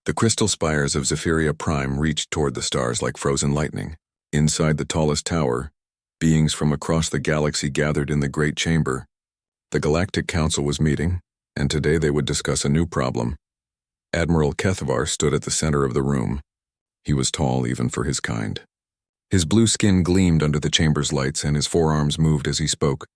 The crystal spires of Zephyria Prime reached toward the stars like frozen lightning. Inside the tallest tower, beings from across the galaxy gathered in the Great Chamber. The Galactic Council was meeting, and today they would discuss a new problem. Admiral Kethvar stood at the center of the room. He was tall even for his kind. His blue skin gleamed under the chamber's lights, and his forearms moved as he spoke.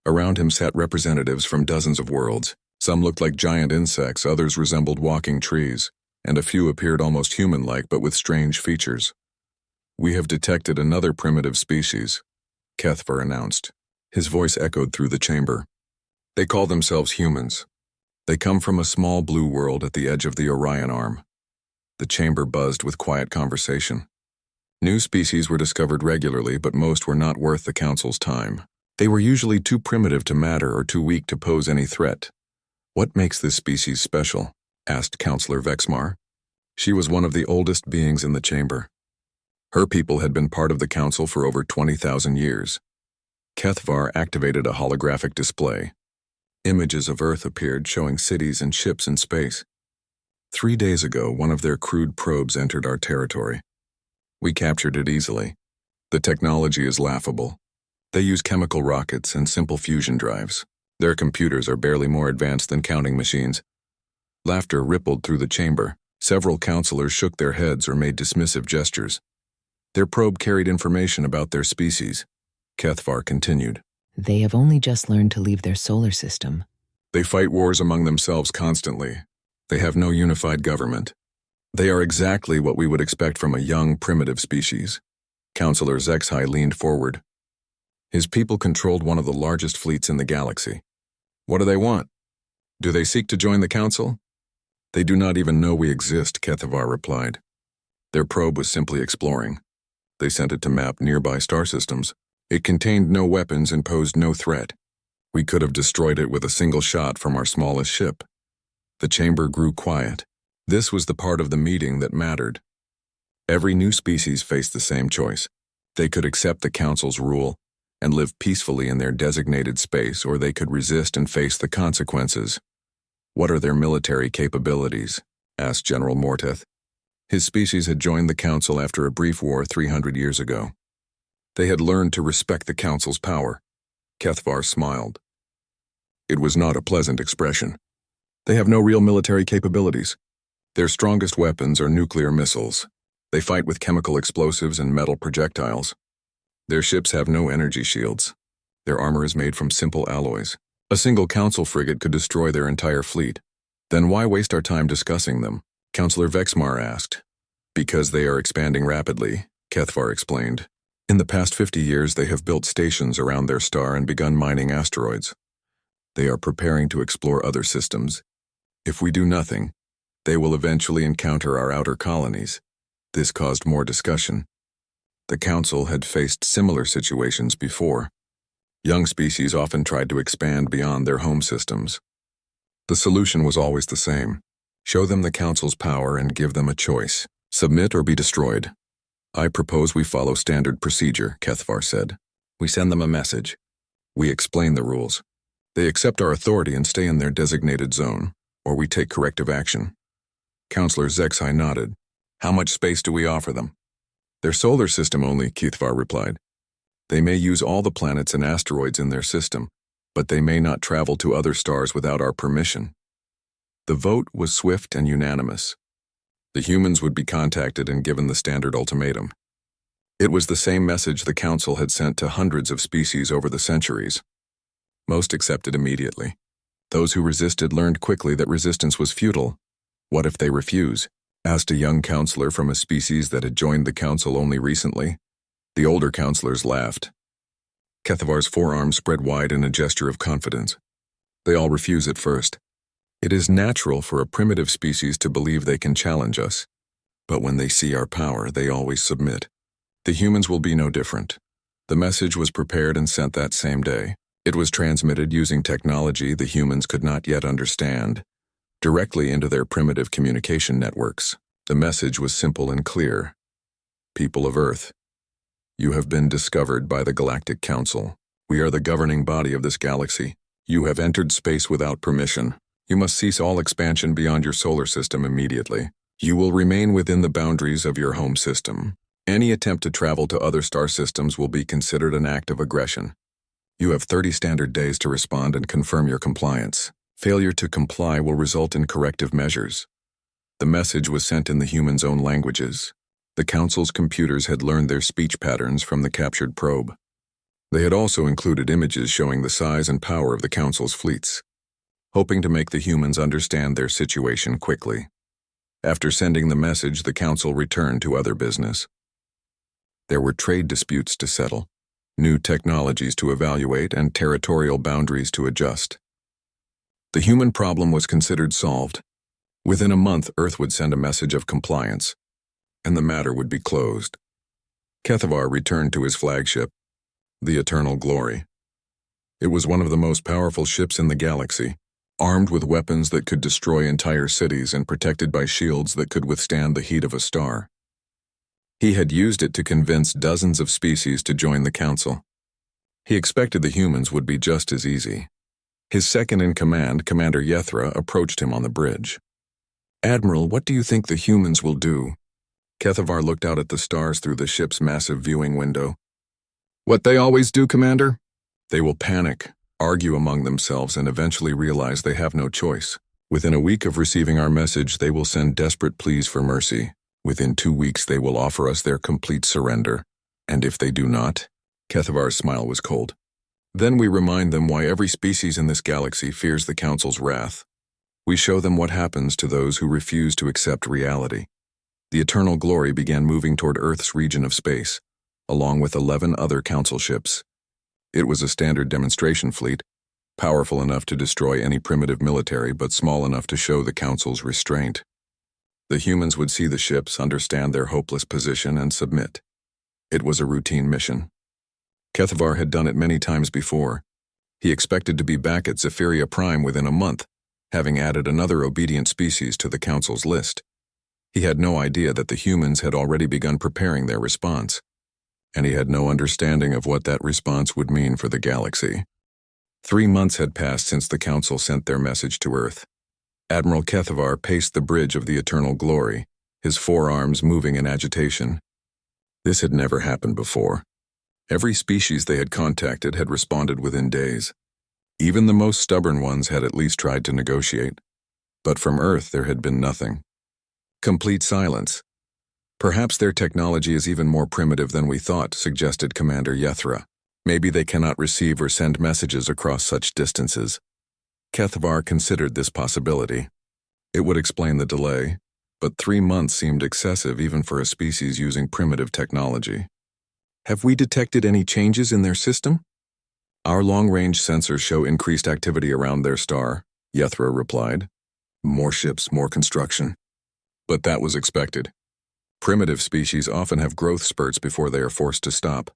Around him sat representatives from dozens of worlds. Some looked like giant insects, others resembled walking trees, and a few appeared almost human-like but with strange features. "We have detected another primitive species," Kethvar announced. His voice echoed through the chamber. "They call themselves humans. They come from a small blue world at the edge of the Orion Arm." The chamber buzzed with quiet conversation. New species were discovered regularly, but most were not worth the Council's time. They were usually too primitive to matter or too weak to pose any threat. "What makes this species special?" asked Counselor Vexmar. She was one of the oldest beings in the chamber. Her people had been part of the Council for over 20,000 years. Kethvar activated a holographic display. Images of Earth appeared, showing cities and ships in space. 3 days ago, one of their crude probes entered our territory. We captured it easily. The technology is laughable. They use chemical rockets and simple fusion drives. Their computers are barely more advanced than counting machines. Laughter rippled through the chamber. Several counselors shook their heads or made dismissive gestures. Their probe carried information about their species. Kethvar continued. They have only just learned to leave their solar system. They fight wars among themselves constantly. They have no unified government. They are exactly what we would expect from a young, primitive species. Counselor Zexhai leaned forward. His people controlled one of the largest fleets in the galaxy. What do they want? Do they seek to join the Council? They do not even know we exist, Kethvar replied. Their probe was simply exploring. They sent it to map nearby star systems. It contained no weapons and posed no threat. We could have destroyed it with a single shot from our smallest ship. The chamber grew quiet. This was the part of the meeting that mattered. Every new species faced the same choice. They could accept the Council's rule and live peacefully in their designated space, or they could resist and face the consequences. "What are their military capabilities?" asked General Morteth. His species had joined the Council after a brief war 300 years ago. They had learned to respect the Council's power. Kethvar smiled. It was not a pleasant expression. They have no real military capabilities. Their strongest weapons are nuclear missiles. They fight with chemical explosives and metal projectiles. Their ships have no energy shields. Their armor is made from simple alloys. A single Council frigate could destroy their entire fleet. Then why waste our time discussing them? Counselor Vexmar asked. Because they are expanding rapidly, Kethvar explained. In the past 50 years, they have built stations around their star and begun mining asteroids. They are preparing to explore other systems. If we do nothing, they will eventually encounter our outer colonies. This caused more discussion. The Council had faced similar situations before. Young species often tried to expand beyond their home systems. The solution was always the same. Show them the Council's power and give them a choice. Submit or be destroyed. I propose we follow standard procedure, Kethvar said. We send them a message. We explain the rules. They accept our authority and stay in their designated zone, or we take corrective action. Counselor Zexhai nodded. How much space do we offer them? Their solar system only, Kethvar replied. They may use all the planets and asteroids in their system, but they may not travel to other stars without our permission. The vote was swift and unanimous. The humans would be contacted and given the standard ultimatum. It was the same message the Council had sent to hundreds of species over the centuries. Most accepted immediately. Those who resisted learned quickly that resistance was futile. What if they refuse? Asked a young counselor from a species that had joined the Council only recently. The older counselors laughed. Kethavar's forearms spread wide in a gesture of confidence. They all refuse at first. It is natural for a primitive species to believe they can challenge us. But when they see our power, they always submit. The humans will be no different. The message was prepared and sent that same day. It was transmitted using technology the humans could not yet understand, directly into their primitive communication networks. The message was simple and clear. People of Earth, you have been discovered by the Galactic Council. We are the governing body of this galaxy. You have entered space without permission. You must cease all expansion beyond your solar system immediately. You will remain within the boundaries of your home system. Any attempt to travel to other star systems will be considered an act of aggression. You have 30 standard days to respond and confirm your compliance. Failure to comply will result in corrective measures. The message was sent in the humans' own languages. The Council's computers had learned their speech patterns from the captured probe. They had also included images showing the size and power of the Council's fleets, hoping to make the humans understand their situation quickly. After sending the message, the Council returned to other business. There were trade disputes to settle, new technologies to evaluate, and territorial boundaries to adjust. The human problem was considered solved. Within a month, Earth would send a message of compliance, and the matter would be closed. Kethavar returned to his flagship, the Eternal Glory. It was one of the most powerful ships in the galaxy, armed with weapons that could destroy entire cities and protected by shields that could withstand the heat of a star. He had used it to convince dozens of species to join the Council. He expected the humans would be just as easy. His second-in-command, Commander Yethra, approached him on the bridge. "Admiral, what do you think the humans will do?" Kethavar looked out at the stars through the ship's massive viewing window. "What they always do, Commander? They will panic, argue among themselves, and eventually realize they have no choice. Within a week of receiving our message, they will send desperate pleas for mercy. Within 2 weeks, they will offer us their complete surrender. And if they do not," Kethavar's smile was cold, "then we remind them why every species in this galaxy fears the Council's wrath. We show them what happens to those who refuse to accept reality." The Eternal Glory began moving toward Earth's region of space, along with 11 other Council ships. It was a standard demonstration fleet, powerful enough to destroy any primitive military but small enough to show the Council's restraint. The humans would see the ships, understand their hopeless position, and submit. It was a routine mission. Kethavar had done it many times before. He expected to be back at Zephyria Prime within a month, having added another obedient species to the Council's list. He had no idea that the humans had already begun preparing their response, and he had no understanding of what that response would mean for the galaxy. 3 months had passed since the Council sent their message to Earth. Admiral Kethavar paced the bridge of the Eternal Glory, his forearms moving in agitation. This had never happened before. Every species they had contacted had responded within days. Even the most stubborn ones had at least tried to negotiate. But from Earth there had been nothing. Complete silence. "Perhaps their technology is even more primitive than we thought," suggested Commander Yethra. "Maybe they cannot receive or send messages across such distances." Kethavar considered this possibility. It would explain the delay, but 3 months seemed excessive even for a species using primitive technology. "Have we detected any changes in their system?" "Our long-range sensors show increased activity around their star," Yethra replied. "More ships, more construction." But that was expected. Primitive species often have growth spurts before they are forced to stop.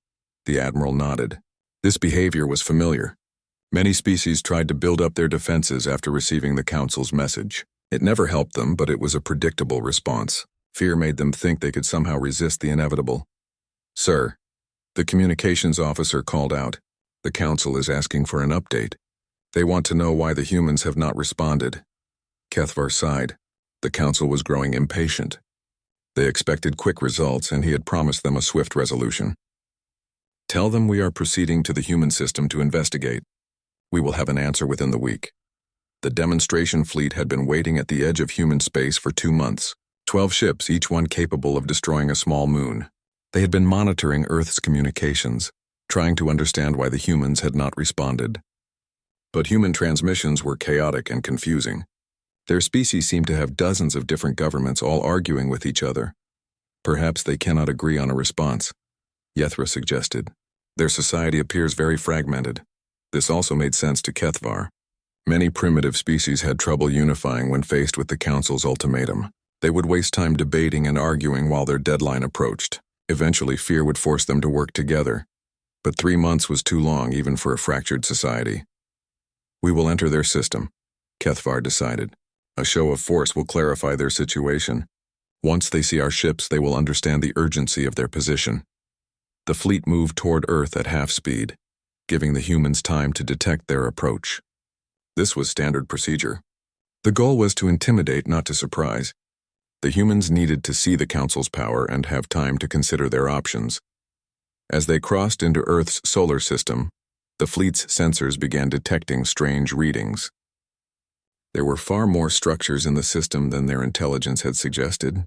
The Admiral nodded. This behavior was familiar. Many species tried to build up their defenses after receiving the Council's message. It never helped them, but it was a predictable response. Fear made them think they could somehow resist the inevitable. "Sir," the communications officer called out, "the Council is asking for an update. They want to know why the humans have not responded." Kethavar sighed. The Council was growing impatient. They expected quick results, and he had promised them a swift resolution. "Tell them we are proceeding to the human system to investigate. We will have an answer within the week." The demonstration fleet had been waiting at the edge of human space for 2 months, 12 ships, each one capable of destroying a small moon. They had been monitoring Earth's communications, trying to understand why the humans had not responded. But human transmissions were chaotic and confusing. Their species seemed to have dozens of different governments all arguing with each other. "Perhaps they cannot agree on a response," Yethra suggested. "Their society appears very fragmented." This also made sense to Kethavar. Many primitive species had trouble unifying when faced with the Council's ultimatum. They would waste time debating and arguing while their deadline approached. Eventually, fear would force them to work together. But 3 months was too long even for a fractured society. "We will enter their system," Kethavar decided. "A show of force will clarify their situation. Once they see our ships, they will understand the urgency of their position." The fleet moved toward Earth at half speed, giving the humans time to detect their approach. This was standard procedure. The goal was to intimidate, not to surprise. The humans needed to see the Council's power and have time to consider their options. As they crossed into Earth's solar system, the fleet's sensors began detecting strange readings. There were far more structures in the system than their intelligence had suggested.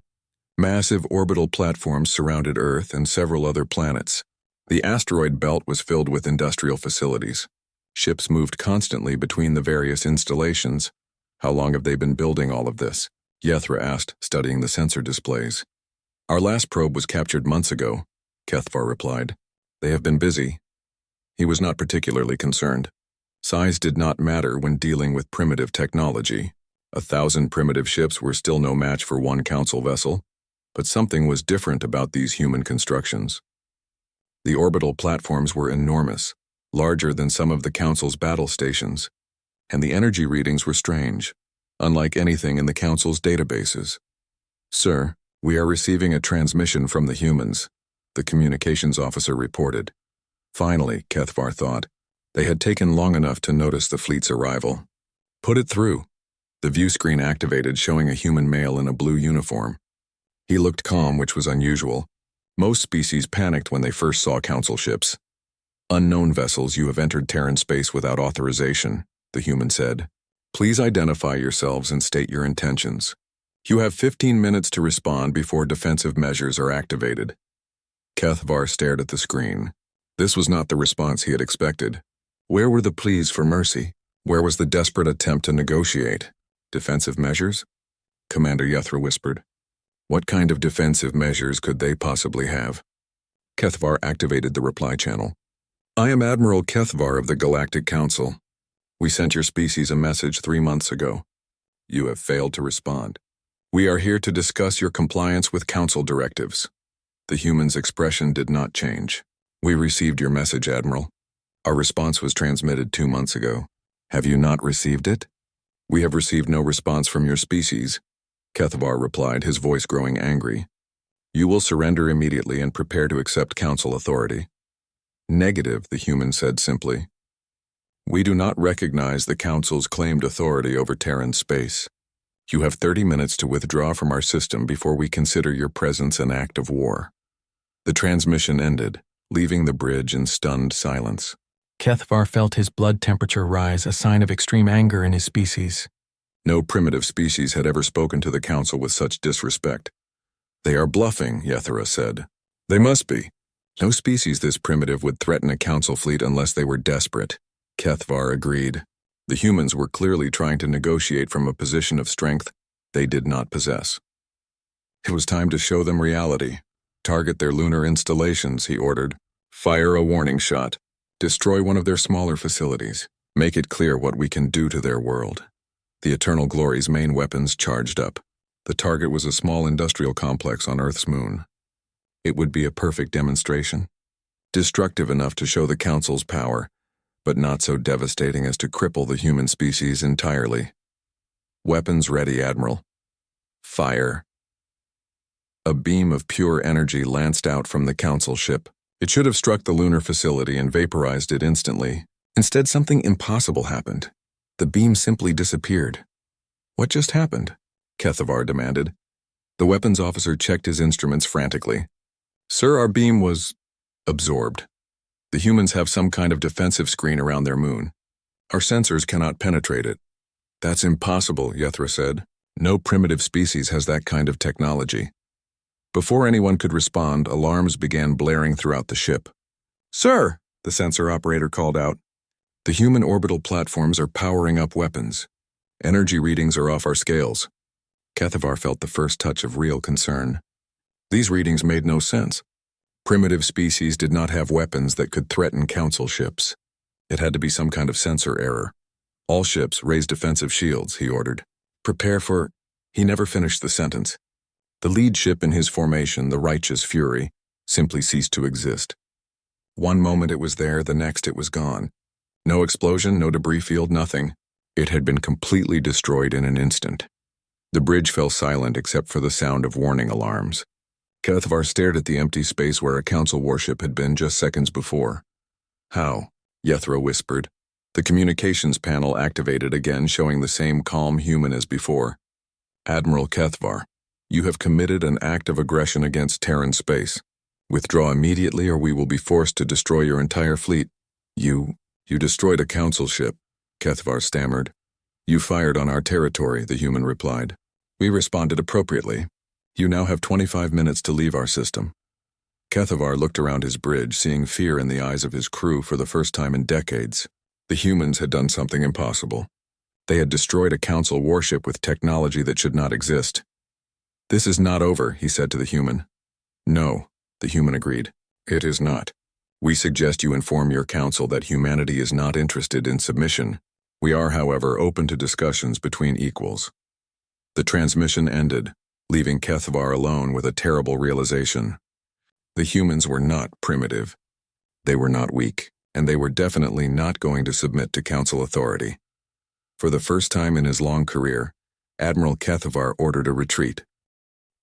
Massive orbital platforms surrounded Earth and several other planets. The asteroid belt was filled with industrial facilities. Ships moved constantly between the various installations. How long have they been building all of this? Yethra asked, studying the sensor displays. Our last probe was captured months ago, Kethvar replied. They have been busy. He was not particularly concerned. Size did not matter when dealing with primitive technology. 1,000 primitive ships were still no match for one Council vessel, but something was different about these human constructions. The orbital platforms were enormous, larger than some of the Council's battle stations, and the energy readings were strange, unlike anything in the Council's databases. Sir, we are receiving a transmission from the humans, the communications officer reported. Finally, Kethvar thought, they had taken long enough to notice the fleet's arrival. Put it through. The view screen activated, showing a human male in a blue uniform. He looked calm, which was unusual. Most species panicked when they first saw Council ships. Unknown vessels, you have entered Terran space without authorization, the human said. Please identify yourselves and state your intentions. You have 15 minutes to respond before defensive measures are activated. Kethvar stared at the screen. This was not the response he had expected. Where were the pleas for mercy? Where was the desperate attempt to negotiate? Defensive measures? Commander Yethra whispered. What kind of defensive measures could they possibly have? Kethvar activated the reply channel. I am Admiral Kethvar of the Galactic Council. We sent your species a message 3 months ago. You have failed to respond. We are here to discuss your compliance with Council directives. The human's expression did not change. We received your message, Admiral. Our response was transmitted 2 months ago. Have you not received it? We have received no response from your species, Kethvar replied, his voice growing angry. You will surrender immediately and prepare to accept Council authority. Negative, the human said simply. We do not recognize the Council's claimed authority over Terran space. You have 30 minutes to withdraw from our system before we consider your presence an act of war. The transmission ended, leaving the bridge in stunned silence. Kethvar felt his blood temperature rise, a sign of extreme anger in his species. No primitive species had ever spoken to the Council with such disrespect. They are bluffing, Yethra said. They must be. No species this primitive would threaten a Council fleet unless they were desperate. Kethvar agreed. The humans were clearly trying to negotiate from a position of strength they did not possess. It was time to show them reality. Target their lunar installations, he ordered. Fire a warning shot. Destroy one of their smaller facilities. Make it clear what we can do to their world. The Eternal Glory's main weapons charged up. The target was a small industrial complex on Earth's moon. It would be a perfect demonstration. Destructive enough to show the Council's power, but not so devastating as to cripple the human species entirely. Weapons ready, Admiral. Fire. A beam of pure energy lanced out from the Council ship. It should have struck the lunar facility and vaporized it instantly. Instead, something impossible happened. The beam simply disappeared. What just happened? Kethvar demanded. The weapons officer checked his instruments frantically. Sir, our beam was absorbed. The humans have some kind of defensive screen around their moon. Our sensors cannot penetrate it. That's impossible, Yethra said. No primitive species has that kind of technology. Before anyone could respond, alarms began blaring throughout the ship. Sir, the sensor operator called out. The human orbital platforms are powering up weapons. Energy readings are off our scales. Kethvar felt the first touch of real concern. These readings made no sense. Primitive species did not have weapons that could threaten Council ships. It had to be some kind of sensor error. All ships raise defensive shields, he ordered. Prepare for... He never finished the sentence. The lead ship in his formation, the Righteous Fury, simply ceased to exist. One moment it was there, the next it was gone. No explosion, no debris field, nothing. It had been completely destroyed in an instant. The bridge fell silent except for the sound of warning alarms. Kethvar stared at the empty space where a Council warship had been just seconds before. How? Yethra whispered. The communications panel activated again, showing the same calm human as before. Admiral Kethvar, You have committed an act of aggression against Terran space. Withdraw immediately or we will be forced to destroy your entire fleet. You destroyed a council ship, Kethvar stammered. You fired on our territory, the human replied. We responded appropriately. You now have 25 minutes to leave our system. Kethvar looked around his bridge, seeing fear in the eyes of his crew for the first time in decades. The humans had done something impossible. They had destroyed a council warship with technology that should not exist. This is not over, he said to the human. No, the human agreed. It is not. We suggest you inform your council that humanity is not interested in submission. We are, however, open to discussions between equals. The transmission ended, leaving Kethvar alone with a terrible realization. The humans were not primitive. They were not weak, and they were definitely not going to submit to council authority. For the first time in his long career, Admiral Kethvar ordered a retreat.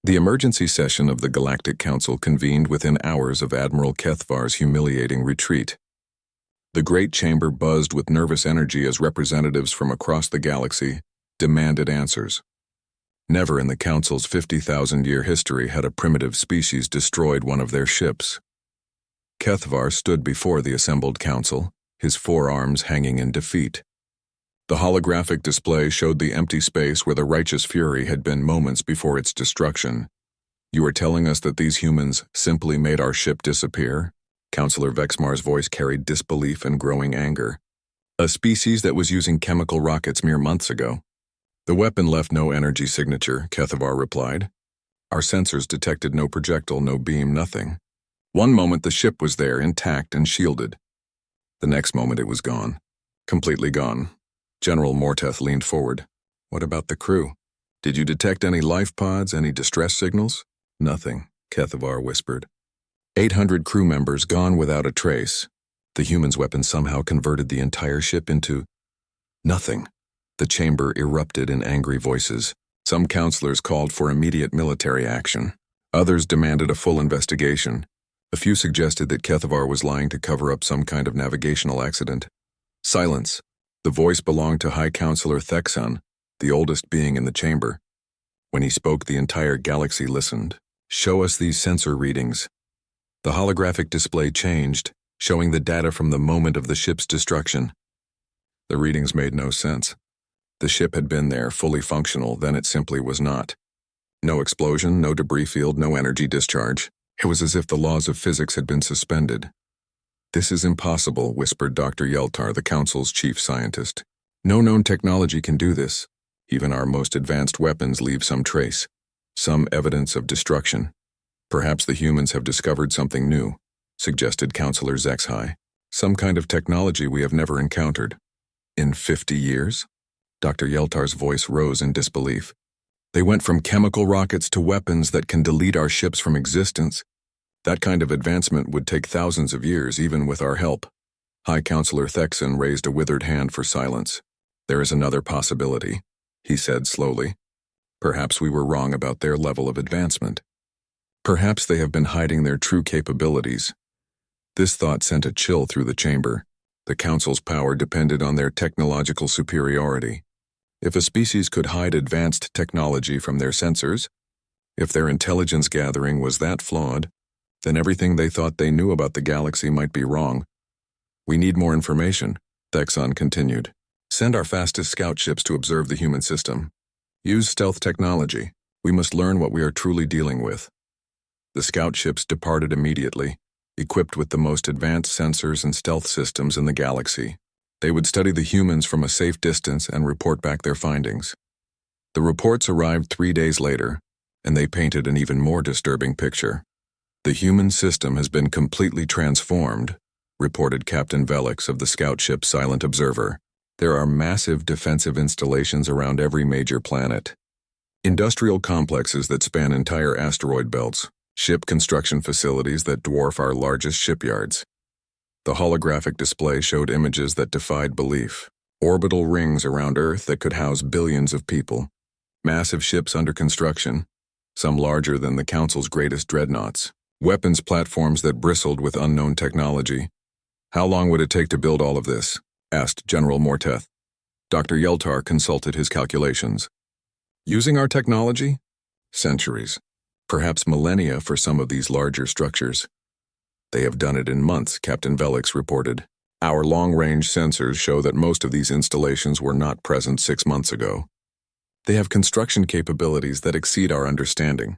The emergency session of the Galactic Council convened within hours of Admiral Kethvar's humiliating retreat. The great chamber buzzed with nervous energy as representatives from across the galaxy demanded answers. Never in the Council's 50,000-year history had a primitive species destroyed one of their ships. Kethvar stood before the assembled council, his forearms hanging in defeat. The holographic display showed the empty space where the righteous fury had been moments before its destruction. You are telling us that these humans simply made our ship disappear? Counselor Vexmar's voice carried disbelief and growing anger. A species that was using chemical rockets mere months ago. The weapon left no energy signature, Kethvar replied. Our sensors detected no projectile, no beam, nothing. One moment the ship was there, intact and shielded. The next moment it was gone. Completely gone. General Morteth leaned forward. What about the crew? Did you detect any life pods, any distress signals? Nothing, Kethvar whispered. 800 crew members gone without a trace. The humans' weapon somehow converted the entire ship into nothing. The chamber erupted in angry voices. Some counselors called for immediate military action. Others demanded a full investigation. A few suggested that Kethvar was lying to cover up some kind of navigational accident. Silence. The voice belonged to High Counselor Thexan, the oldest being in the chamber. When he spoke, the entire galaxy listened. Show us these sensor readings. The holographic display changed, showing the data from the moment of the ship's destruction. The readings made no sense. The ship had been there, fully functional, then it simply was not. No explosion, no debris field, no energy discharge. It was as if the laws of physics had been suspended. This is impossible, whispered Dr. Yeltar, the Council's chief scientist. No known technology can do this. Even our most advanced weapons leave some trace, some evidence of destruction. Perhaps the humans have discovered something new, suggested Counselor Zexhai. Some kind of technology we have never encountered. In 50 years? Dr. Yeltar's voice rose in disbelief. They went from chemical rockets to weapons that can delete our ships from existence. That kind of advancement would take thousands of years, even with our help. High Counselor Thexan raised a withered hand for silence. There is another possibility, he said slowly. Perhaps we were wrong about their level of advancement. Perhaps they have been hiding their true capabilities. This thought sent a chill through the chamber. The Council's power depended on their technological superiority. If a species could hide advanced technology from their sensors, if their intelligence gathering was that flawed, then everything they thought they knew about the galaxy might be wrong. We need more information, Thexan continued. Send our fastest scout ships to observe the human system. Use stealth technology. We must learn what we are truly dealing with. The scout ships departed immediately, equipped with the most advanced sensors and stealth systems in the galaxy. They would study the humans from a safe distance and report back their findings. The reports arrived 3 days later, and they painted an even more disturbing picture. The human system has been completely transformed, reported Captain Velix of the scout ship Silent Observer. There are massive defensive installations around every major planet. Industrial complexes that span entire asteroid belts, ship construction facilities that dwarf our largest shipyards. The holographic display showed images that defied belief. Orbital rings around Earth that could house billions of people. Massive ships under construction, some larger than the Council's greatest dreadnoughts. Weapons platforms that bristled with unknown technology. How long would it take to build all of this? Asked General Morteth. Dr. Yeltar consulted his calculations. Using our technology? Centuries. Perhaps millennia for some of these larger structures. They have done it in months, Captain Velix reported. Our long-range sensors show that most of these installations were not present 6 months ago. They have construction capabilities that exceed our understanding.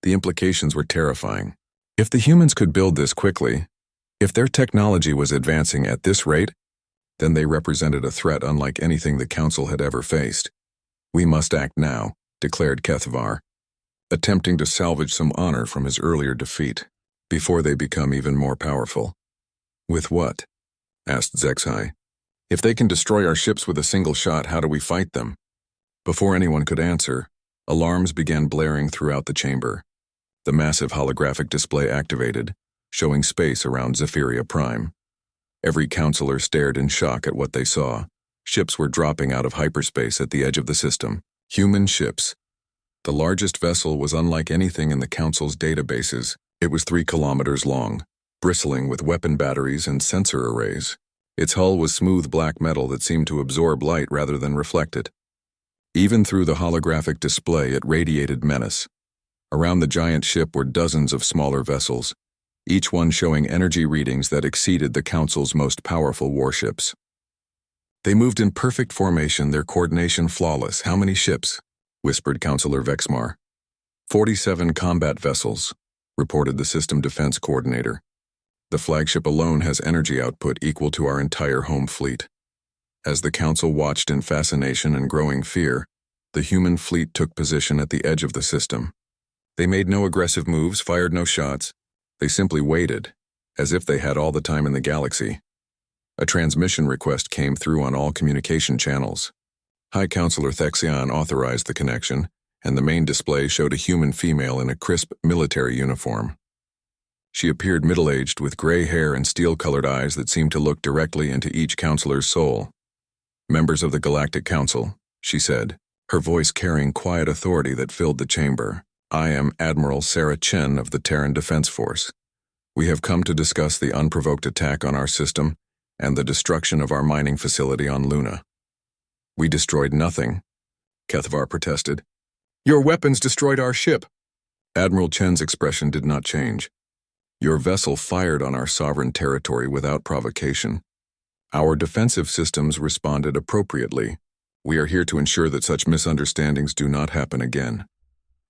The implications were terrifying. If the humans could build this quickly, if their technology was advancing at this rate, then they represented a threat unlike anything the Council had ever faced. We must act now, declared Kethvar, attempting to salvage some honor from his earlier defeat, before they become even more powerful. With what? Asked Zexai. If they can destroy our ships with a single shot, how do we fight them? Before anyone could answer, alarms began blaring throughout the chamber. The massive holographic display activated, showing space around Zephyria Prime. Every counselor stared in shock at what they saw. Ships were dropping out of hyperspace at the edge of the system. Human ships. The largest vessel was unlike anything in the Council's databases. It was 3 kilometers long, bristling with weapon batteries and sensor arrays. Its hull was smooth black metal that seemed to absorb light rather than reflect it. Even through the holographic display, it radiated menace. Around the giant ship were dozens of smaller vessels, each one showing energy readings that exceeded the Council's most powerful warships. They moved in perfect formation, their coordination flawless. How many ships? Whispered Counselor Vexmar. 47 combat vessels, reported the System Defense Coordinator. The flagship alone has energy output equal to our entire home fleet. As the Council watched in fascination and growing fear, the human fleet took position at the edge of the system. They made no aggressive moves, fired no shots. They simply waited, as if they had all the time in the galaxy. A transmission request came through on all communication channels. High Counselor Thexion authorized the connection, and the main display showed a human female in a crisp military uniform. She appeared middle-aged with gray hair and steel-colored eyes that seemed to look directly into each counselor's soul. Members of the Galactic Council, she said, her voice carrying quiet authority that filled the chamber. I am Admiral Sarah Chen of the Terran Defense Force. We have come to discuss the unprovoked attack on our system and the destruction of our mining facility on Luna. We destroyed nothing, Kethvar protested. Your weapons destroyed our ship. Admiral Chen's expression did not change. Your vessel fired on our sovereign territory without provocation. Our defensive systems responded appropriately. We are here to ensure that such misunderstandings do not happen again.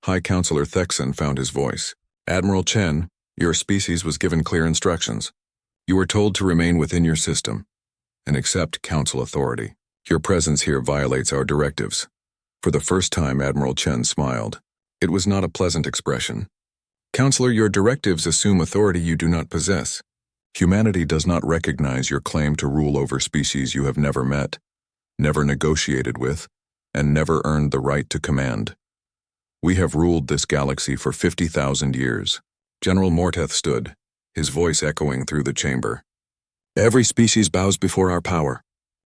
High Counselor Thexan found his voice. Admiral Chen, your species was given clear instructions. You were told to remain within your system and accept Council authority. Your presence here violates our directives. For the first time, Admiral Chen smiled. It was not a pleasant expression. Counselor, your directives assume authority you do not possess. Humanity does not recognize your claim to rule over species you have never met, never negotiated with, and never earned the right to command. We have ruled this galaxy for 50,000 years. General Morteth stood, his voice echoing through the chamber. Every species bows before our power.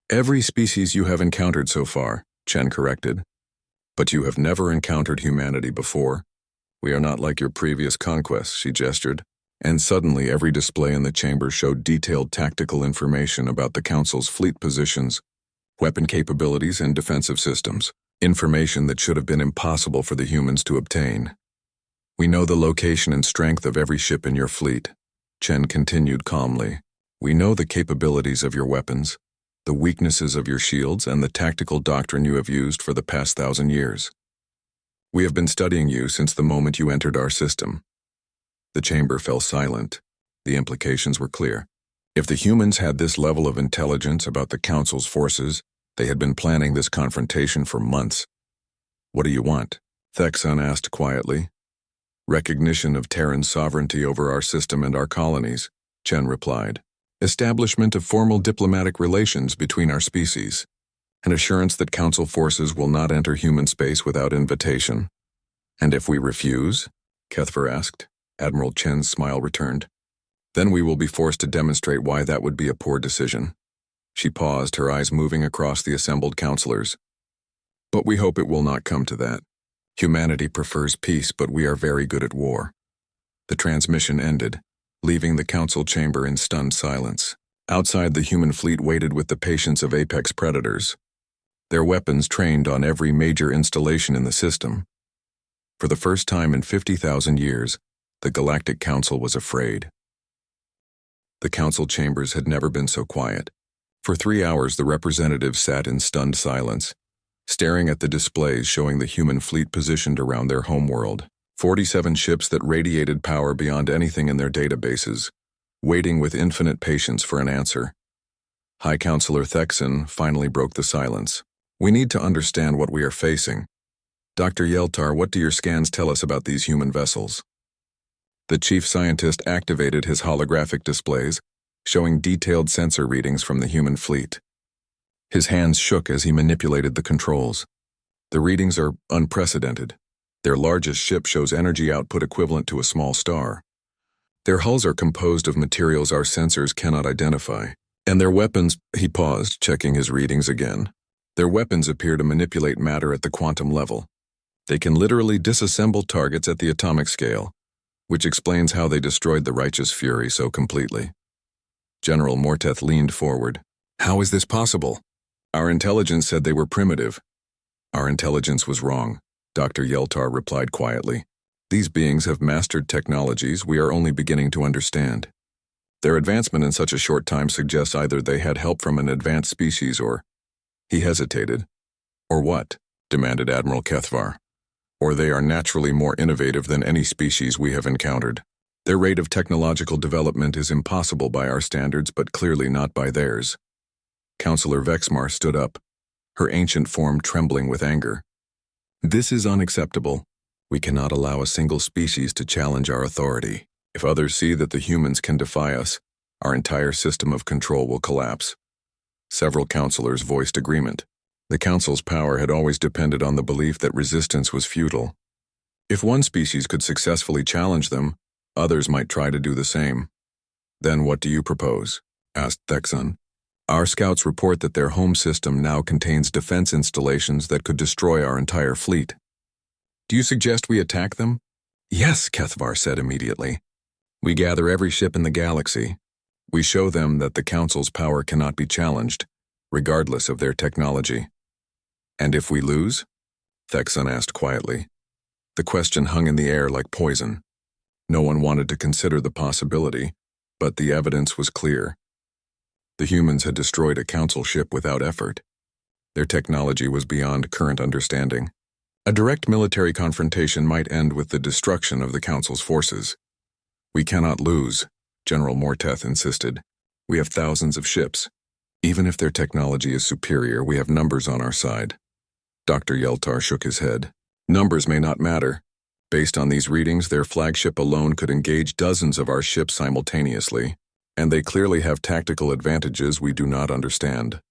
Every species you have encountered so far, Chen corrected. But you have never encountered humanity before. We are not like your previous conquests, she gestured. And suddenly every display in the chamber showed detailed tactical information about the Council's fleet positions, weapon capabilities, and defensive systems. Information that should have been impossible for the humans to obtain. We know the location and strength of every ship in your fleet, Chen continued calmly. We know the capabilities of your weapons, the weaknesses of your shields, and the tactical doctrine you have used for the past 1,000 years. We have been studying you since the moment you entered our system. The chamber fell silent. The implications were clear. If the humans had this level of intelligence about the Council's forces, they had been planning this confrontation for months. What do you want? Thexan asked quietly. Recognition of Terran sovereignty over our system and our colonies, Chen replied. Establishment of formal diplomatic relations between our species. An assurance that Council forces will not enter human space without invitation. And if we refuse? Kethvar asked. Admiral Chen's smile returned. Then we will be forced to demonstrate why that would be a poor decision. She paused, her eyes moving across the assembled counselors. But we hope it will not come to that. Humanity prefers peace, but we are very good at war. The transmission ended, leaving the Council chamber in stunned silence. Outside, the human fleet waited with the patience of apex predators. Their weapons trained on every major installation in the system. For the first time in 50,000 years, the Galactic Council was afraid. The council chambers had never been so quiet. For 3 hours, the representatives sat in stunned silence, staring at the displays showing the human fleet positioned around their homeworld. 47 ships that radiated power beyond anything in their databases, waiting with infinite patience for an answer. High Counselor Thexan finally broke the silence. We need to understand what we are facing. Dr. Yeltar, what do your scans tell us about these human vessels? The chief scientist activated his holographic displays, showing detailed sensor readings from the human fleet. His hands shook as he manipulated the controls. The readings are unprecedented. Their largest ship shows energy output equivalent to a small star. Their hulls are composed of materials our sensors cannot identify. And their weapons, he paused, checking his readings again. Their weapons appear to manipulate matter at the quantum level. They can literally disassemble targets at the atomic scale, which explains how they destroyed the Righteous Fury so completely. General Morteth leaned forward. How is this possible? Our intelligence said they were primitive. Our intelligence was wrong, Dr. Yeltar replied quietly. These beings have mastered technologies we are only beginning to understand. Their advancement in such a short time suggests either they had help from an advanced species or... He hesitated. Or what? Demanded Admiral Kethvar. Or they are naturally more innovative than any species we have encountered. Their rate of technological development is impossible by our standards, but clearly not by theirs. Counselor Vexmar stood up, her ancient form trembling with anger. This is unacceptable. We cannot allow a single species to challenge our authority. If others see that the humans can defy us, our entire system of control will collapse. Several counselors voiced agreement. The Council's power had always depended on the belief that resistance was futile. If one species could successfully challenge them, others might try to do the same. Then what do you propose? Asked Thexan. Our scouts report that their home system now contains defense installations that could destroy our entire fleet. Do you suggest we attack them? Yes, Kethvar said immediately. We gather every ship in the galaxy. We show them that the Council's power cannot be challenged, regardless of their technology. And if we lose? Thexan asked quietly. The question hung in the air like poison. No one wanted to consider the possibility, but the evidence was clear. The humans had destroyed a Council ship without effort. Their technology was beyond current understanding. A direct military confrontation might end with the destruction of the Council's forces. We cannot lose, General Morteth insisted. We have thousands of ships. Even if their technology is superior, we have numbers on our side. Dr. Yeltar shook his head. Numbers may not matter. Based on these readings, their flagship alone could engage dozens of our ships simultaneously, and they clearly have tactical advantages we do not understand.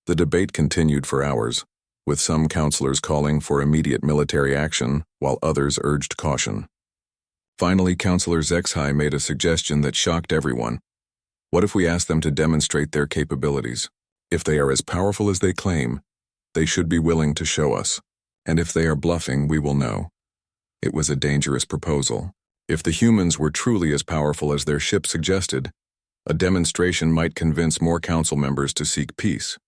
The debate continued for hours, with some counselors calling for immediate military action, while others urged caution. Finally, Counselor Zexhai made a suggestion that shocked everyone. What if we ask them to demonstrate their capabilities? If they are as powerful as they claim, they should be willing to show us. And if they are bluffing, we will know. It was a dangerous proposal. If the humans were truly as powerful as their ship suggested, a demonstration might convince more council members to seek peace.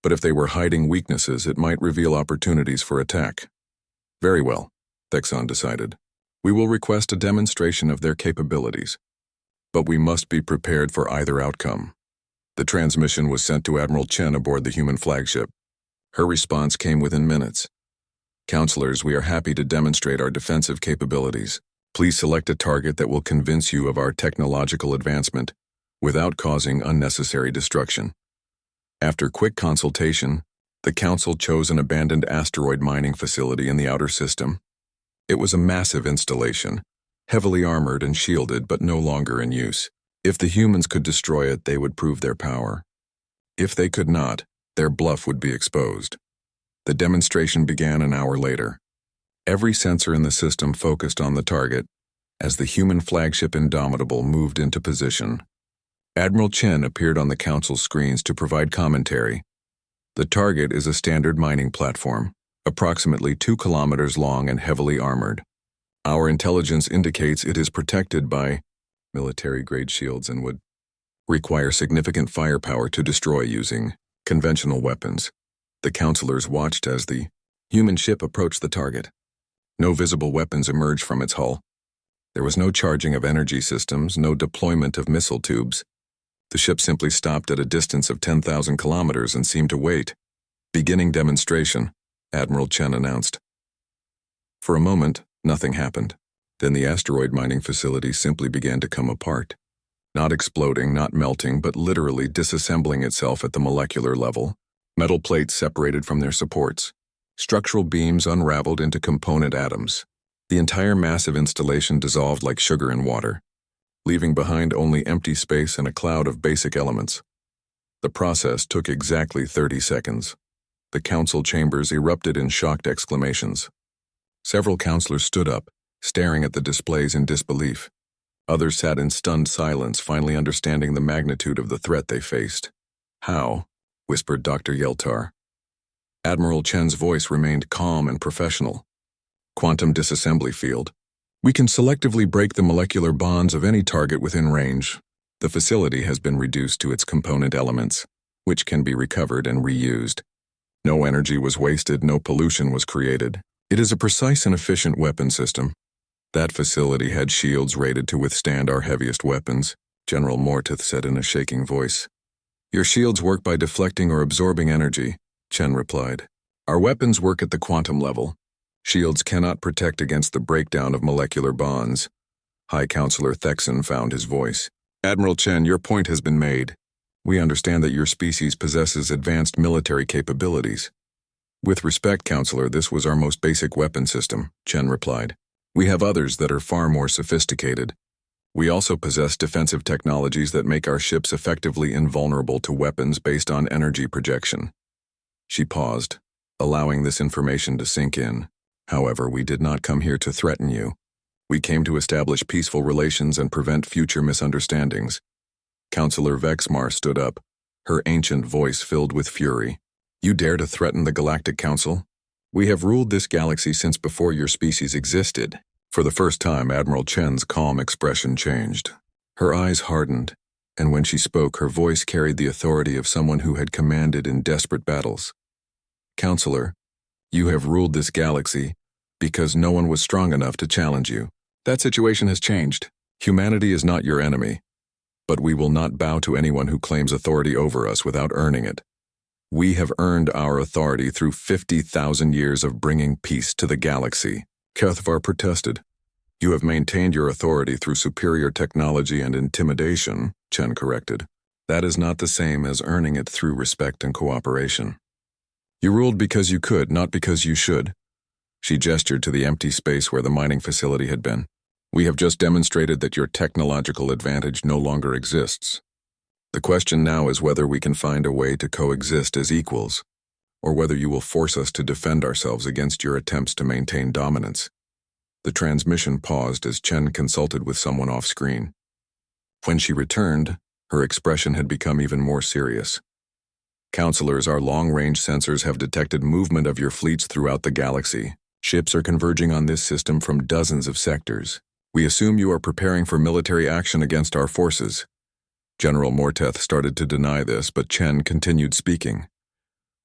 But if they were hiding weaknesses, it might reveal opportunities for attack. Very well, Thexan decided. We will request a demonstration of their capabilities. But we must be prepared for either outcome. The transmission was sent to Admiral Chen aboard the human flagship. Her response came within minutes. Counselors, we are happy to demonstrate our defensive capabilities. Please select a target that will convince you of our technological advancement without causing unnecessary destruction. After quick consultation, the Council chose an abandoned asteroid mining facility in the outer system. It was a massive installation, heavily armored and shielded but no longer in use. If the humans could destroy it, they would prove their power. If they could not, their bluff would be exposed. The demonstration began an hour later. Every sensor in the system focused on the target as the human flagship Indomitable moved into position. Admiral Chen appeared on the Council screens to provide commentary. The target is a standard mining platform, approximately 2 kilometers long and heavily armored. Our intelligence indicates it is protected by military-grade shields and would require significant firepower to destroy using conventional weapons. The counselors watched as the human ship approached the target. No visible weapons emerged from its hull. There was no charging of energy systems, no deployment of missile tubes. The ship simply stopped at a distance of 10,000 kilometers and seemed to wait. "Beginning demonstration," Admiral Chen announced. For a moment, nothing happened. Then the asteroid mining facility simply began to come apart. Not exploding, not melting, but literally disassembling itself at the molecular level. Metal plates separated from their supports. Structural beams unraveled into component atoms. The entire massive installation dissolved like sugar in water, leaving behind only empty space and a cloud of basic elements. The process took exactly 30 seconds. The council chambers erupted in shocked exclamations. Several counselors stood up, staring at the displays in disbelief. Others sat in stunned silence, finally understanding the magnitude of the threat they faced. "How?" whispered Dr. Yeltar. Admiral Chen's voice remained calm and professional. "Quantum disassembly field. We can selectively break the molecular bonds of any target within range. The facility has been reduced to its component elements, which can be recovered and reused. No energy was wasted, no pollution was created. It is a precise and efficient weapon system. That facility had shields rated to withstand our heaviest weapons," General Mortith said in a shaking voice. "Your shields work by deflecting or absorbing energy," Chen replied. "Our weapons work at the quantum level. Shields cannot protect against the breakdown of molecular bonds." High Counselor Thexan found his voice. "Admiral Chen, your point has been made. We understand that your species possesses advanced military capabilities." "With respect, Counselor, this was our most basic weapon system," Chen replied. "We have others that are far more sophisticated. We also possess defensive technologies that make our ships effectively invulnerable to weapons based on energy projection." She paused, allowing this information to sink in. "However, we did not come here to threaten you. We came to establish peaceful relations and prevent future misunderstandings." Counselor Vexmar stood up, her ancient voice filled with fury. "You dare to threaten the Galactic Council? We have ruled this galaxy since before your species existed." For the first time, Admiral Chen's calm expression changed. Her eyes hardened, and when she spoke, her voice carried the authority of someone who had commanded in desperate battles. "Counselor, you have ruled this galaxy because no one was strong enough to challenge you. That situation has changed. Humanity is not your enemy, but we will not bow to anyone who claims authority over us without earning it. We have earned our authority through 50,000 years of bringing peace to the galaxy." Cathvar protested. "You have maintained your authority through superior technology and intimidation," Chen corrected. "That is not the same as earning it through respect and cooperation. You ruled because you could, not because you should." She gestured to the empty space where the mining facility had been. "We have just demonstrated that your technological advantage no longer exists. The question now is whether we can find a way to coexist as equals, or whether you will force us to defend ourselves against your attempts to maintain dominance." The transmission paused as Chen consulted with someone off-screen. When she returned, her expression had become even more serious. "Counselors, our long-range sensors have detected movement of your fleets throughout the galaxy. Ships are converging on this system from dozens of sectors. We assume you are preparing for military action against our forces." General Morteth started to deny this, but Chen continued speaking.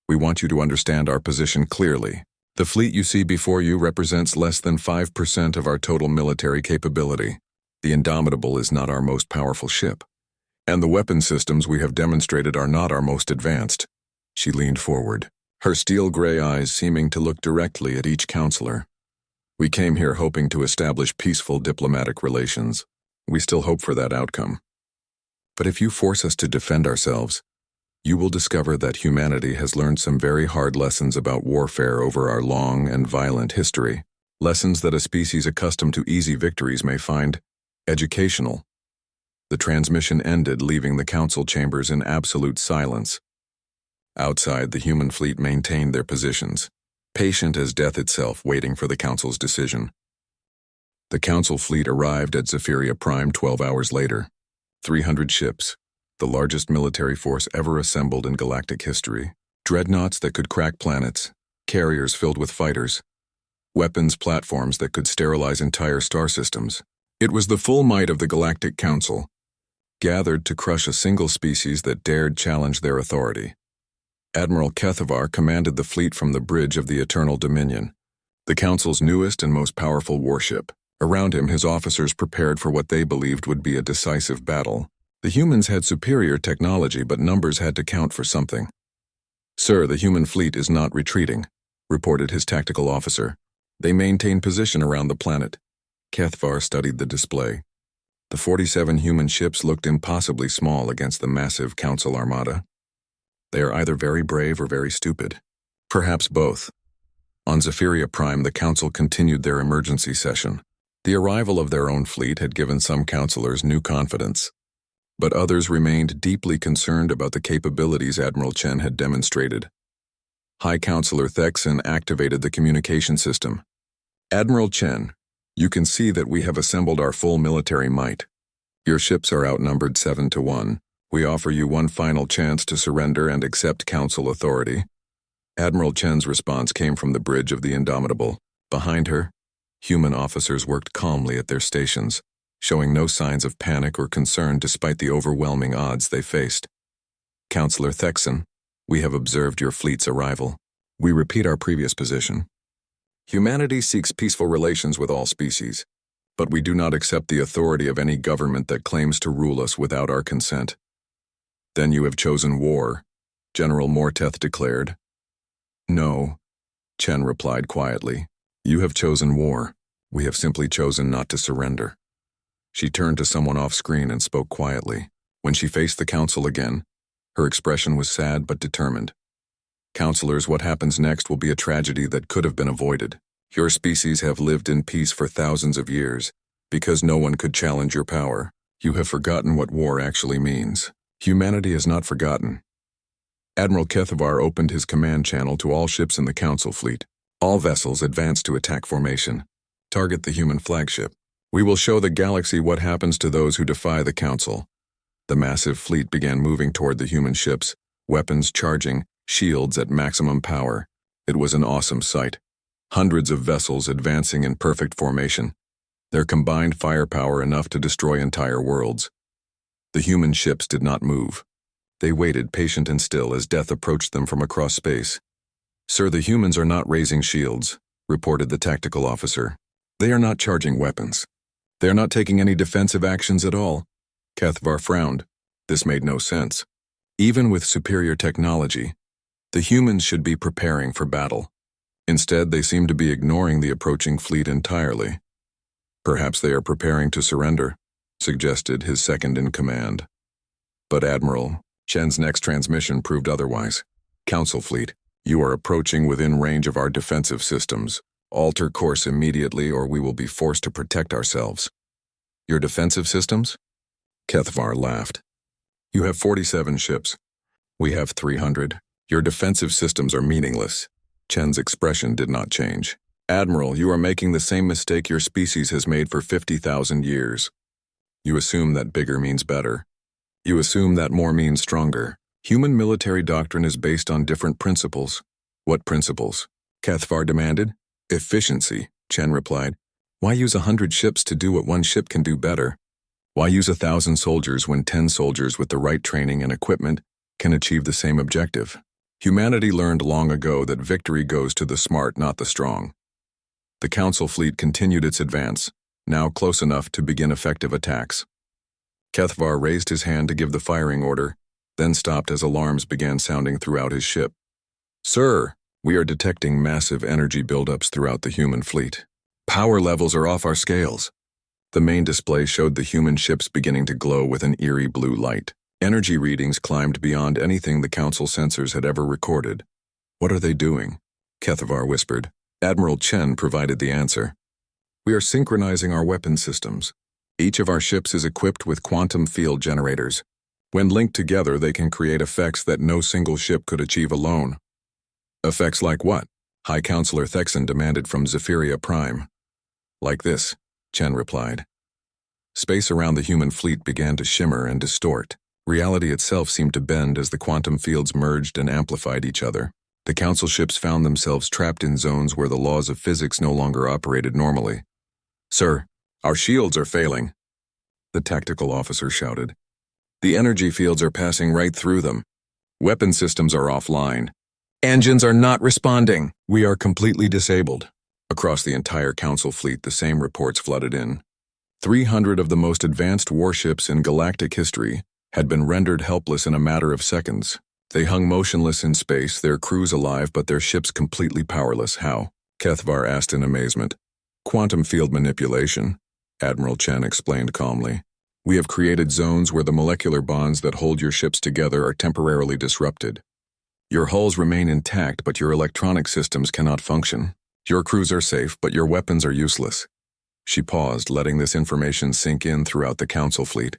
"We want you to understand our position clearly. The fleet you see before you represents less than 5% of our total military capability. The Indomitable is not our most powerful ship. And the weapon systems we have demonstrated are not our most advanced." She leaned forward, her steel-gray eyes seeming to look directly at each counselor. "We came here hoping to establish peaceful diplomatic relations. We still hope for that outcome. But if you force us to defend ourselves, you will discover that humanity has learned some very hard lessons about warfare over our long and violent history, lessons that a species accustomed to easy victories may find educational." The transmission ended, leaving the council chambers in absolute silence. Outside, the human fleet maintained their positions, patient as death itself, waiting for the council's decision. The council fleet arrived at Zephyria Prime 12 hours later. 300 ships, the largest military force ever assembled in galactic history. Dreadnoughts that could crack planets, carriers filled with fighters, weapons platforms that could sterilize entire star systems. It was the full might of the Galactic Council, gathered to crush a single species that dared challenge their authority. Admiral Kethavar commanded the fleet from the bridge of the Eternal Dominion, the Council's newest and most powerful warship. Around him, his officers prepared for what they believed would be a decisive battle. The humans had superior technology, but numbers had to count for something. "Sir, the human fleet is not retreating," reported his tactical officer. "They maintain position around the planet." Kethvar studied the display. The 47 human ships looked impossibly small against the massive Council armada. They are either very brave or very stupid. Perhaps both. On Zephyria Prime, the Council continued their emergency session. The arrival of their own fleet had given some councilors new confidence, but others remained deeply concerned about the capabilities Admiral Chen had demonstrated. High Counselor Thexan activated the communication system. "Admiral Chen, you can see that we have assembled our full military might. Your ships are outnumbered 7-1. We offer you one final chance to surrender and accept Council authority." Admiral Chen's response came from the bridge of the Indomitable. Behind her, human officers worked calmly at their stations, showing no signs of panic or concern despite the overwhelming odds they faced. "Counselor Thexan, we have observed your fleet's arrival. We repeat our previous position. Humanity seeks peaceful relations with all species, but we do not accept the authority of any government that claims to rule us without our consent." "Then you have chosen war," General Morteth declared. "No," Chen replied quietly. "You have chosen war. We have simply chosen not to surrender." She turned to someone off screen and spoke quietly. When she faced the Council again, her expression was sad but determined. "Counselors, what happens next will be a tragedy that could have been avoided. Your species have lived in peace for thousands of years, because no one could challenge your power. You have forgotten what war actually means. Humanity has not forgotten." Admiral Kethvar opened his command channel to all ships in the Council fleet. "All vessels advance to attack formation. Target the human flagship. We will show the galaxy what happens to those who defy the Council." The massive fleet began moving toward the human ships, weapons charging, shields at maximum power. It was an awesome sight. Hundreds of vessels advancing in perfect formation, their combined firepower enough to destroy entire worlds. The human ships did not move. They waited patient and still as death approached them from across space. "Sir, the humans are not raising shields," reported the tactical officer. "They are not charging weapons. They are not taking any defensive actions at all." Kethvar frowned. This made no sense. Even with superior technology, the humans should be preparing for battle. Instead, they seem to be ignoring the approaching fleet entirely. "Perhaps they are preparing to surrender," suggested his second-in-command. But Admiral Chen's next transmission proved otherwise. "Council fleet, you are approaching within range of our defensive systems. Alter course immediately or we will be forced to protect ourselves." "Your defensive systems?" Kethvar laughed. "You have 47 ships. We have 300. Your defensive systems are meaningless." Chen's expression did not change. "Admiral, you are making the same mistake your species has made for 50,000 years. You assume that bigger means better. You assume that more means stronger. Human military doctrine is based on different principles." "What principles?" Kethvar demanded. "Efficiency," Chen replied. "Why use 100 ships to do what one ship can do better? Why use 1,000 soldiers when 10 soldiers with the right training and equipment can achieve the same objective?" Humanity learned long ago that victory goes to the smart, not the strong. The Council fleet continued its advance, now close enough to begin effective attacks. Kethvar raised his hand to give the firing order, then stopped as alarms began sounding throughout his ship. "Sir, we are detecting massive energy buildups throughout the human fleet. Power levels are off our scales." The main display showed the human ships beginning to glow with an eerie blue light. Energy readings climbed beyond anything the Council sensors had ever recorded. "What are they doing?" Kethvar whispered. Admiral Chen provided the answer. "We are synchronizing our weapon systems. Each of our ships is equipped with quantum field generators. When linked together, they can create effects that no single ship could achieve alone." "Effects like what?" High Counselor Thexan demanded from Zephyria Prime. "Like this," Chen replied. Space around the human fleet began to shimmer and distort. Reality itself seemed to bend as the quantum fields merged and amplified each other. The Council ships found themselves trapped in zones where the laws of physics no longer operated normally. "Sir, our shields are failing," the tactical officer shouted. "The energy fields are passing right through them. Weapon systems are offline. Engines are not responding. We are completely disabled." Across the entire Council fleet, the same reports flooded in. 300 of the most advanced warships in galactic history had been rendered helpless in a matter of seconds. They hung motionless in space, their crews alive but their ships completely powerless. How? Kethvar asked in amazement. Quantum field manipulation, Admiral Chen explained calmly. We have created zones where the molecular bonds that hold your ships together are temporarily disrupted. Your hulls remain intact, but your electronic systems cannot function. Your crews are safe, but your weapons are useless. She paused, letting this information sink in throughout the Council fleet.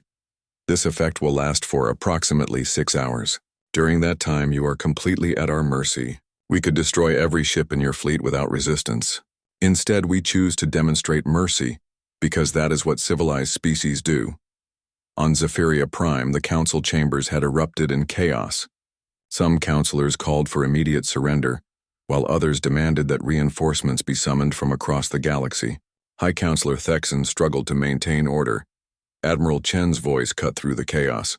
This effect will last for approximately 6 hours. During that time, you are completely at our mercy. We could destroy every ship in your fleet without resistance. Instead, we choose to demonstrate mercy, because that is what civilized species do. On Zephyria Prime, the Council chambers had erupted in chaos. Some counselors called for immediate surrender, while others demanded that reinforcements be summoned from across the galaxy. High Counselor Thexan struggled to maintain order. Admiral Chen's voice cut through the chaos.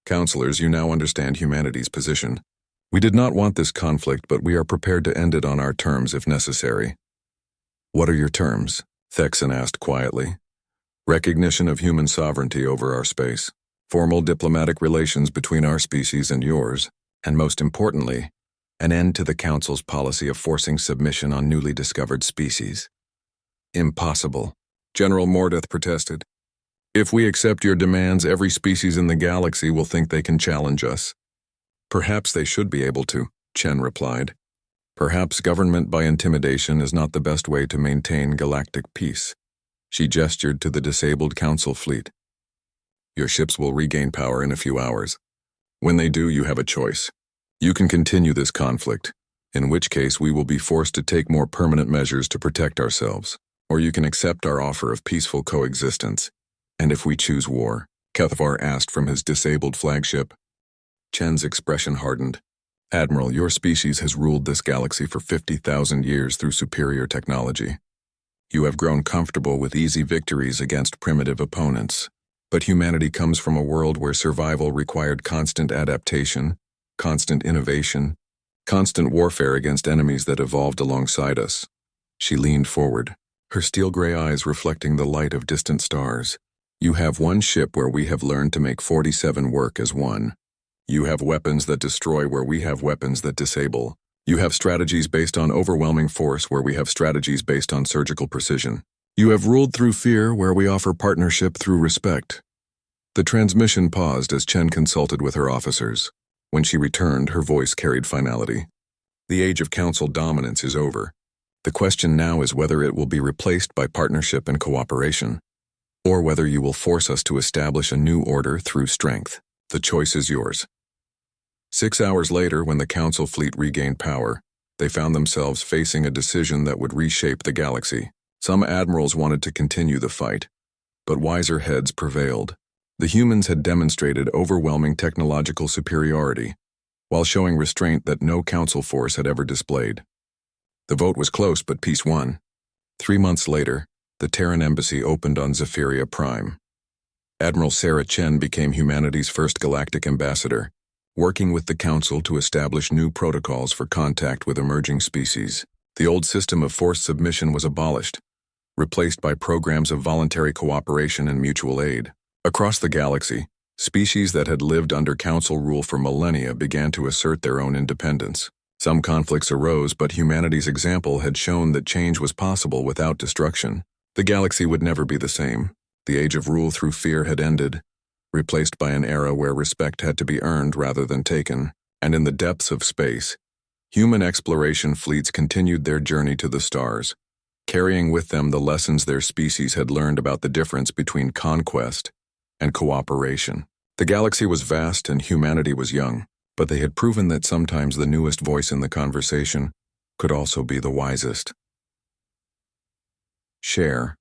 Counselors, you now understand humanity's position. We did not want this conflict, but we are prepared to end it on our terms if necessary. What are your terms? Thexan asked quietly. Recognition of human sovereignty over our space, formal diplomatic relations between our species and yours, and most importantly, an end to the Council's policy of forcing submission on newly discovered species. Impossible, General Mordeth protested. If we accept your demands, every species in the galaxy will think they can challenge us. Perhaps they should be able to, Chen replied. Perhaps government by intimidation is not the best way to maintain galactic peace. She gestured to the disabled Council fleet. Your ships will regain power in a few hours. When they do, you have a choice. You can continue this conflict, in which case we will be forced to take more permanent measures to protect ourselves, or you can accept our offer of peaceful coexistence. And if we choose war? Kethvar asked from his disabled flagship. Chen's expression hardened. Admiral, your species has ruled this galaxy for 50,000 years through superior technology. You have grown comfortable with easy victories against primitive opponents. But humanity comes from a world where survival required constant adaptation, constant innovation, constant warfare against enemies that evolved alongside us. She leaned forward, her steel-gray eyes reflecting the light of distant stars. You have one ship where we have learned to make 47 work as one. You have weapons that destroy where we have weapons that disable. You have strategies based on overwhelming force where we have strategies based on surgical precision. You have ruled through fear where we offer partnership through respect. The transmission paused as Chen consulted with her officers. When she returned, her voice carried finality. The age of Council dominance is over. The question now is whether it will be replaced by partnership and cooperation, or whether you will force us to establish a new order through strength. The choice is yours. 6 hours later, when the Council fleet regained power, they found themselves facing a decision that would reshape the galaxy. Some admirals wanted to continue the fight, but wiser heads prevailed. The humans had demonstrated overwhelming technological superiority, while showing restraint that no Council force had ever displayed. The vote was close, but peace won. 3 months later, the Terran embassy opened on Zephyria Prime. Admiral Sarah Chen became humanity's first galactic ambassador, working with the Council to establish new protocols for contact with emerging species. The old system of forced submission was abolished, replaced by programs of voluntary cooperation and mutual aid. Across the galaxy, species that had lived under Council rule for millennia began to assert their own independence. Some conflicts arose, but humanity's example had shown that change was possible without destruction. The galaxy would never be the same. The age of rule through fear had ended, replaced by an era where respect had to be earned rather than taken. And in the depths of space, human exploration fleets continued their journey to the stars, carrying with them the lessons their species had learned about the difference between conquest and cooperation. The galaxy was vast and humanity was young, but they had proven that sometimes the newest voice in the conversation could also be the wisest. Share.